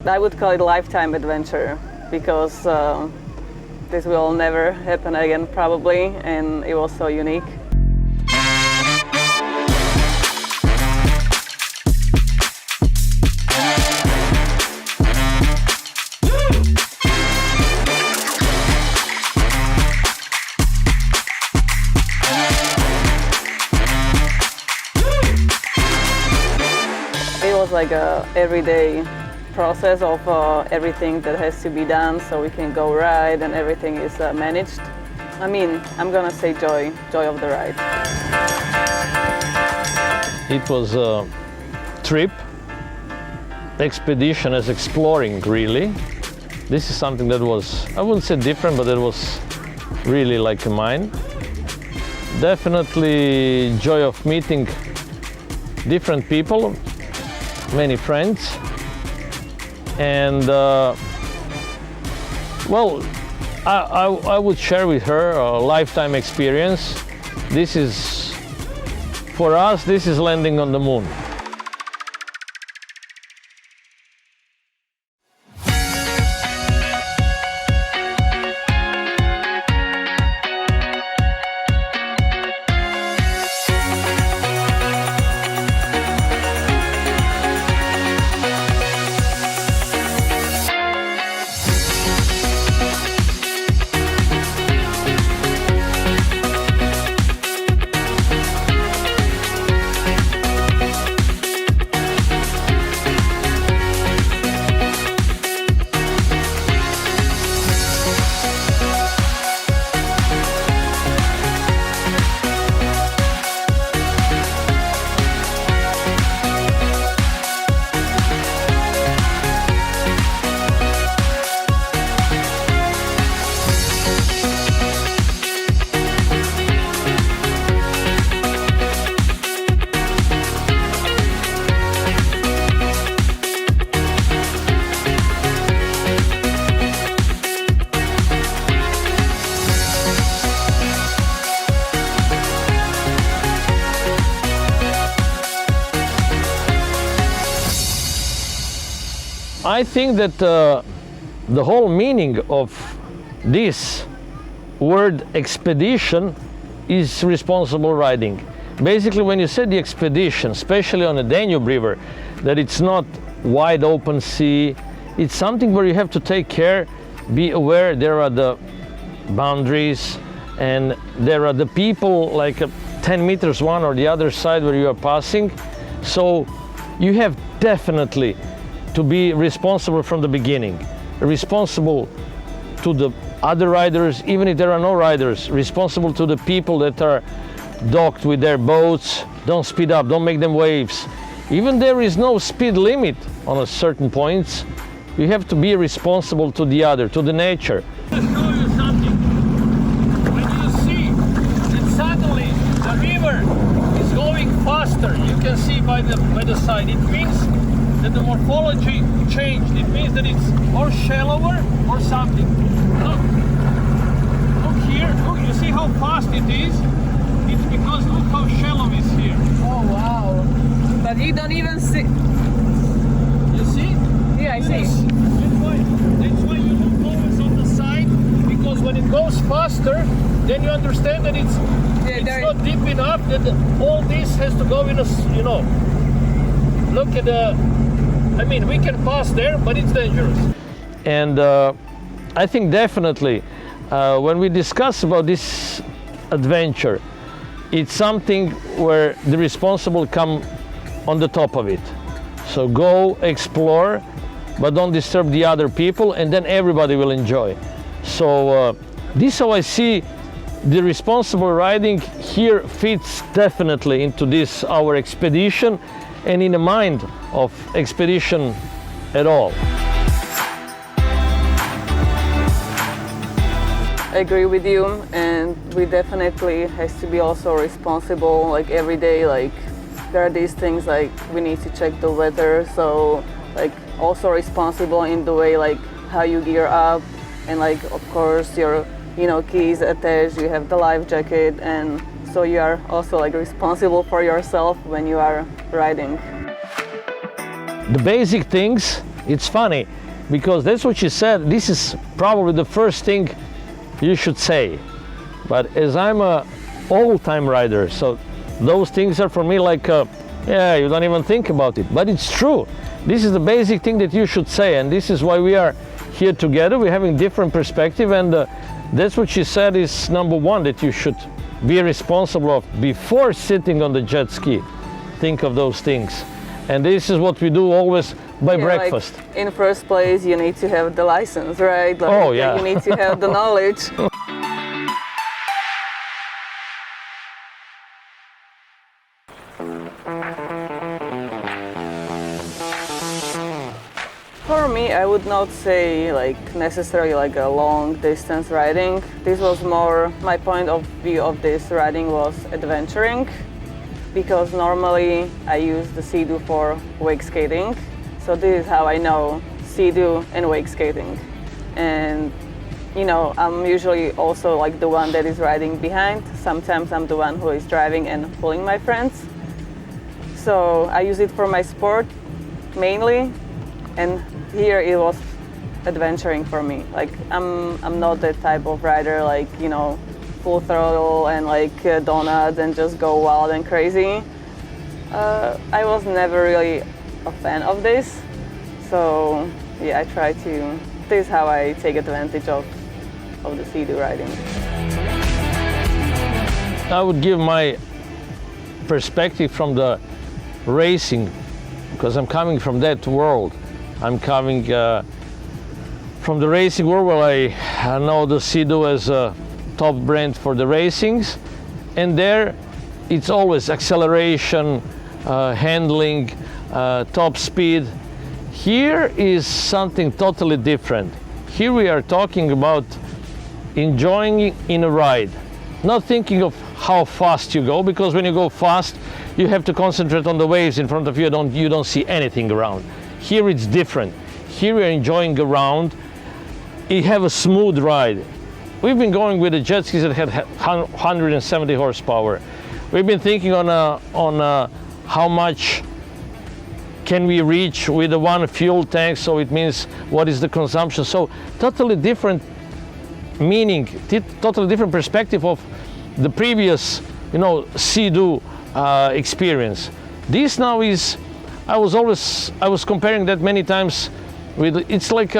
I would call it a lifetime adventure because this will never happen again probably, and it was so unique. It was like a everyday process of everything that has to be done so we can go ride and everything is managed. I mean, I'm gonna say joy of the ride. It was a trip, expedition as exploring really. This is something that was, I wouldn't say different, but it was really like mine. Definitely joy of meeting different people, many friends. And well, I would share with her a lifetime experience. This is, for us, this is landing on the moon. I think that the whole meaning of this word expedition is responsible riding. Basically, when you say the expedition, especially on the Danube River, that it's not wide open sea, it's something where you have to take care, be aware there are the boundaries and there are the people like 10 meters one or the other side where you are passing. So you have definitely to be responsible from the beginning, responsible to the other riders, even if there are no riders, responsible to the people that are docked with their boats. Don't speed up, don't make them waves. Even there is no speed limit on a certain points, you have to be responsible to the other, to the nature. I'll show you something. When you see that suddenly the river is going faster, you can see by the side, it means that the morphology changed. It means that it's or shallower or something. Look here, look, you see how fast it is? It's because look how shallow it is here. Oh wow. But you don't even see. You see? Yeah, I see. That's why you look always on the side, because when it goes faster, then you understand that it's not deep enough, that all this has to go in a, you know, look at the, I mean, we can pass there, but it's dangerous. And I think definitely when we discuss about this adventure, it's something where the responsible come on the top of it. So go explore, but don't disturb the other people, and then everybody will enjoy. So this is how I see the responsible riding here fits definitely into this our expedition and in the mind of expedition at all. I agree with you, and we definitely has to be also responsible, like every day, like there are these things like we need to check the weather, so like also responsible in the way like how you gear up, and like of course your keys attached, you have the life jacket, and so you are also like responsible for yourself when you are riding. The basic things It's funny because that's what she said. This is probably the first thing you should say. But as I'm a old-time rider, so those things are for me like, yeah, you don't even think about it. But it's true. This is the basic thing that you should say, and this is why we are here together. We're having different perspective, and that's what she said is number one, that you should be responsible of before sitting on the jet ski. Think of those things. And this is what we do always by breakfast. Like, in first place, you need to have the license, right? Like, oh, yeah. You need to have the knowledge. For me, I would not say like necessarily like a long distance riding. This was more, my point of view of this riding was adventuring, because normally I use the Sea-Doo for wake skating. So this is how I know Sea-Doo and wake skating. And you know, I'm usually also like the one that is riding behind. Sometimes I'm the one who is driving and pulling my friends. So I use it for my sport mainly, and here it was adventuring for me. Like I'm not that type of rider, like, you know, full throttle and like donuts and just go wild and crazy. I was never really a fan of this. So yeah, I try to, this is how I take advantage of the Sea-Doo riding. I would give my perspective from the racing, because I'm coming from that world. I'm coming from the racing world where I know the Sea-Doo as a top brand for the racings, and there it's always acceleration, handling, top speed. Here is something totally different. Here we are talking about enjoying in a ride, not thinking of how fast you go, because when you go fast you have to concentrate on the waves in front of you. You don't see anything around. Here it's different. Here we're enjoying around. You have a smooth ride. We've been going with the jet skis that had 170 horsepower. We've been thinking on how much can we reach with the one fuel tank, so it means what is the consumption. So totally different meaning, totally different perspective of the previous, you know, Sea-Doo experience. This now is, I was comparing that many times with, it's like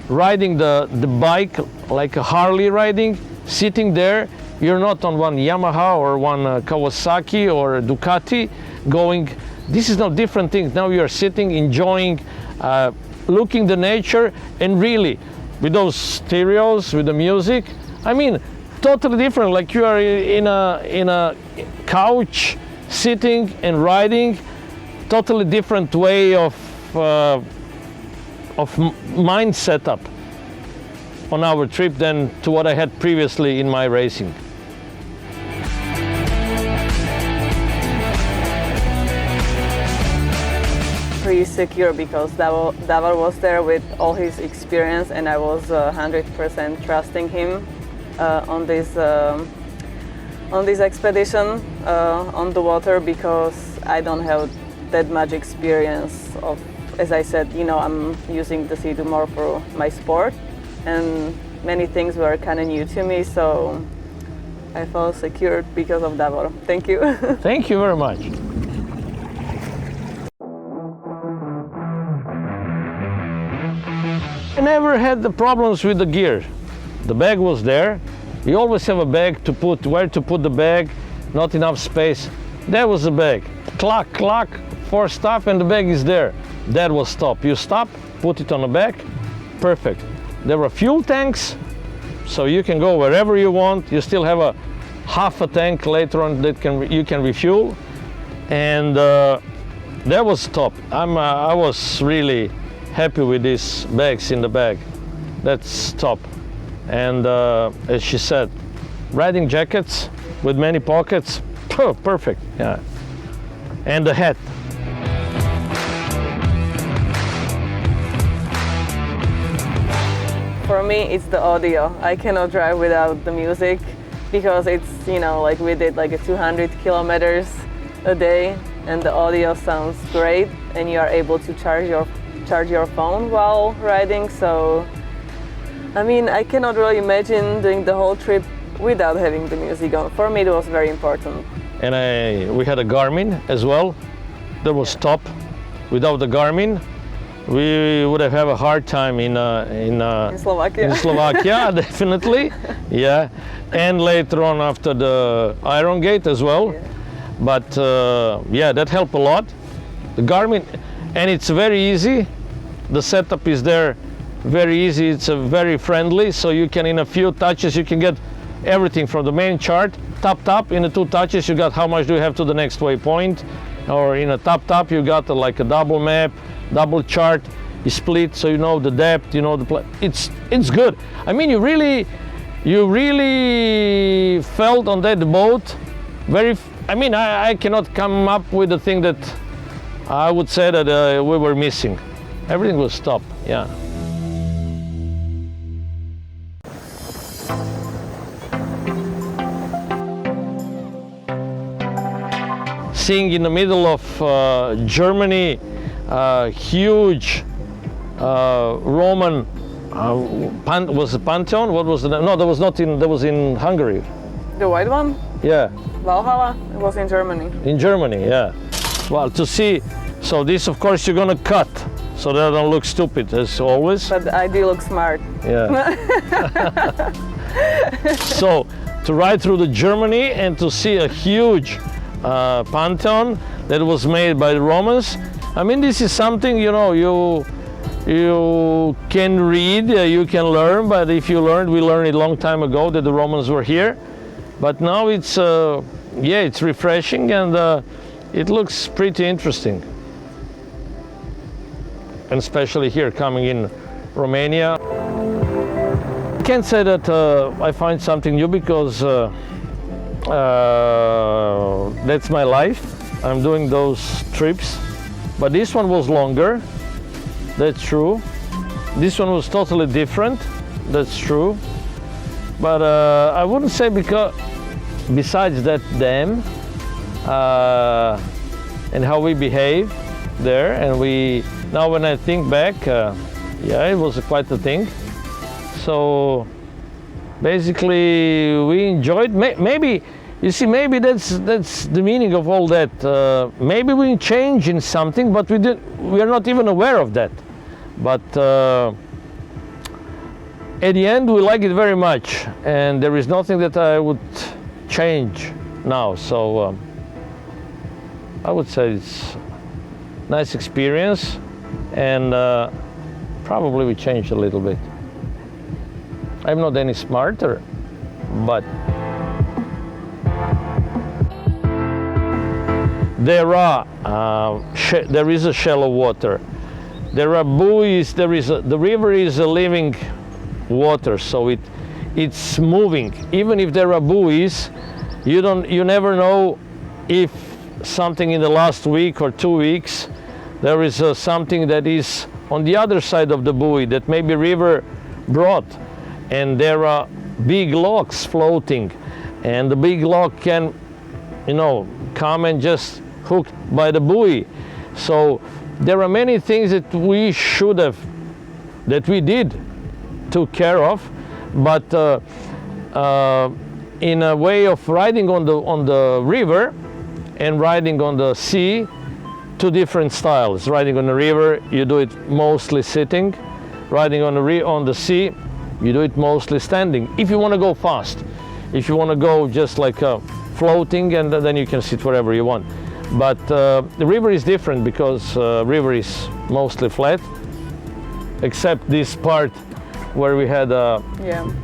riding the bike, like a Harley riding, sitting there. You're not on one Yamaha or one Kawasaki or Ducati going. This is no different thing. Now you are sitting, enjoying, looking the nature, and really with those stereos, with the music, I mean, totally different. Like you are in a couch, sitting and riding. Totally different way of mind setup on our trip than to what I had previously in my racing. Pretty secure, because Davor was there with all his experience, and I was 100% trusting him on this expedition on the water, because I don't have that much experience of, as I said, you know, I'm using the Sea-Doo more for my sport, and many things were kind of new to me, so I felt secure because of Davor. Thank you. Thank you very much. I never had the problems with the gear. The bag was there. You always have a bag to put, where to put the bag, not enough space. There was the bag. Clack, clack, for stop, and the bag is there. That was stop. You stop, put it on the back, perfect. There were fuel tanks, so you can go wherever you want. You still have a half a tank later on that you can refuel, and that was top. I was really happy with these bags in the bag. That's top. And as she said, riding jackets with many pockets, perfect. Yeah. And the hat. For me, it's the audio. I cannot drive without the music, because it's, you know, like we did like 200 kilometers a day, and the audio sounds great, and you are able to charge your charge your phone while riding. So, I mean, I cannot really imagine doing the whole trip without having the music on. For me, it was very important. And we had a Garmin as well. That was top. Without the Garmin, we would have a hard time in Slovakia. In Slovakia, definitely. Yeah, and later on after the Iron Gate as well. Yeah. But yeah, that helped a lot. The Garmin, and it's very easy. The setup is there, very easy. It's very friendly, so you can, in a few touches, you can get everything from the main chart. Tap, in the 2 touches, you got how much do you have to the next waypoint. Or in a tap, you got like a double map, double chart, you split, so you know the depth, you know the it's good. I mean, you really felt on that boat I mean, I cannot come up with the thing that I would say that we were missing. Everything was top, yeah. Seeing in the middle of Germany, huge Roman was a Pantheon. What was the name? No, that was not in. That was in Hungary. The white one? Yeah. Valhalla? It was in Germany. In Germany, yeah. Well, to see. So this, of course, you're gonna cut, so that don't look stupid as always. But I do look smart. Yeah. So to ride through the Germany and to see a huge Pantheon that was made by the Romans. I mean, this is something, you know, you can read, you can learn, but if you learned, we learned it a long time ago that the Romans were here. But now it's, yeah, it's refreshing, and it looks pretty interesting. And especially here, coming in Romania. I can't say that I find something new, because that's my life. I'm doing those trips, but this one was longer, that's true. This one was totally different, that's true. But I wouldn't say, because besides that dam and how we behave there, and now when I think back, yeah, it was quite a thing. So basically, we enjoyed. Maybe, you see, maybe that's the meaning of all that. Maybe we change in something, but we are not even aware of that. But at the end, we like it very much, and there is nothing that I would change now. So I would say it's a nice experience, and probably we changed a little bit. I'm not any smarter, but there is a shallow water. There are buoys. The river is a living water, so it's moving. Even if there are buoys, you never know if something in the last week or 2 weeks there is something that is on the other side of the buoy that maybe river brought. And there are big logs floating, and the big log can, you know, come and just hook by the buoy. So there are many things that we took care of, but in a way of riding on the river and riding on the sea, 2 different styles. Riding on the river, you do it mostly sitting. Riding on the sea, you do it mostly standing. If you want to go fast, if you want to go just like floating, and then you can sit wherever you want. But the river is different, because river is mostly flat, except this part where we had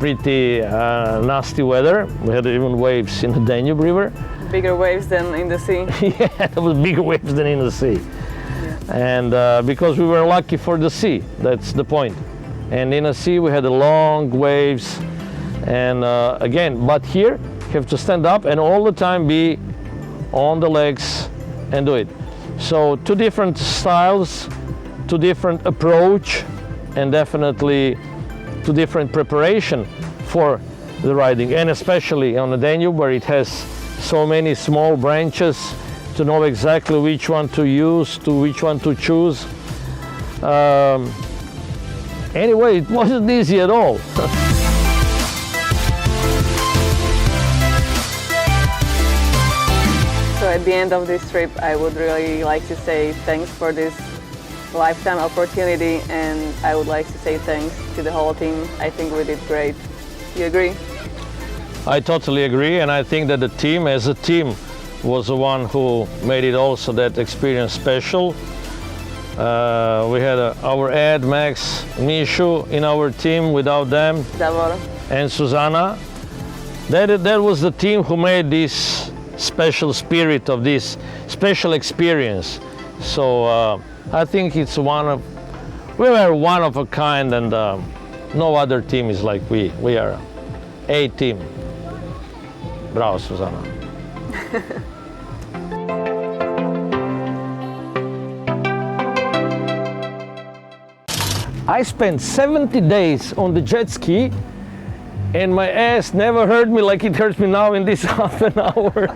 pretty nasty weather. We had even waves in the Danube River. Bigger waves than in the sea. Yeah, there was bigger waves than in the sea. Yeah. And because we were lucky for the sea, that's the point. And in the sea we had long waves, and again, but here you have to stand up and all the time be on the legs and do it. So 2 different styles, 2 different approach, and definitely 2 different preparation for the riding, and especially on the Danube, where it has so many small branches, to know exactly which one to use, to which one to choose. Anyway, it wasn't easy at all. So at the end of this trip, I would really like to say thanks for this lifetime opportunity, and I would like to say thanks to the whole team. I think we did great. You agree? I totally agree, and I think that the team, as a team, was the one who made it also that experience special. We had our Ed, Max, Mishu in our team. Without them, Davor. and Zuzana, that was the team who made this special spirit of this special experience. So I think we were one of a kind, and no other team is like we. We are a team. Bravo, Zuzana. I spent 70 days on the jet ski, and my ass never hurt me like it hurts me now in this half an hour.